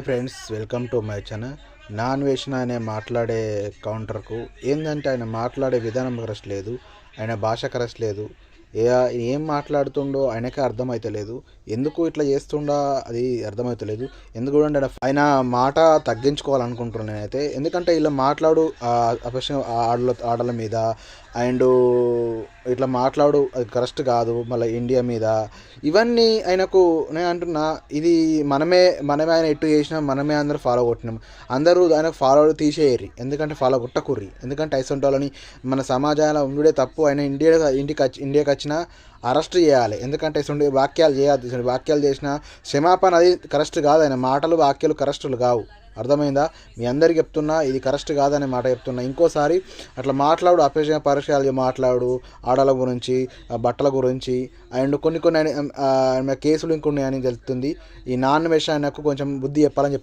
Hi friends, welcome to my channel. నాన్ వేషన్ అనే మాట్లాడే కౌంటర్కు ఏంటంటే ఆయన మాట్లాడే విధానం కరెక్ట్ లేదు, ఆయన భాష కరెక్ట్ లేదు. ఏం మాట్లాడుతుండో ఆయనకే అర్థమవుతలేదు. ఎందుకు ఇట్లా చేస్తుండా అది అర్థమవుతలేదు. ఎందుకు కూడా ఆయన మాట తగ్గించుకోవాలనుకుంటున్నాను నేనైతే. ఎందుకంటే ఇలా మాట్లాడు అపశ ఆటల మీద అండ్ ఇట్లా మాట్లాడు అది కరెక్ట్ కాదు. మళ్ళీ ఇండియా మీద ఇవన్నీ ఆయనకు నేను అంటున్నా, ఇది మనమే ఆయన ఎట్టు చేసినాం, మనమే అందరూ ఫాలో కొట్టినాం. అందరూ ఆయనకు ఫాలో తీసేయరు, ఎందుకంటే ఫాలో కొట్టకుర్రి. ఎందుకంటే ఐసొంటి వాళ్ళని మన సమాజంలో ఉండే తప్పు. ఆయన ఇండియాకి వచ్చినా అరెస్ట్ చేయాలి. ఎందుకంటే ఇటువంటి వాక్యాలు చేయద్దు. ఇటువంటి వాక్యాలు చేసిన క్షమాపణ అది కరెక్ట్ కాదు. ఆయన మాటలు వాక్యాలు కరెక్టులు కావు. అర్థమైందా? మీ అందరికి చెప్తున్నా, ఇది కరెక్ట్ కాదనే మాట చెప్తున్నా. ఇంకోసారి అట్లా మాట్లాడు, పరిచయాలు మాట్లాడు, ఆడల గురించి, బట్టల గురించి అండ్ కొన్ని కేసులు ఇంకొన్ని అని తెలుస్తుంది. ఈ నాన్ వెజ్ ఆయనకు కొంచెం బుద్ధి చెప్పాలని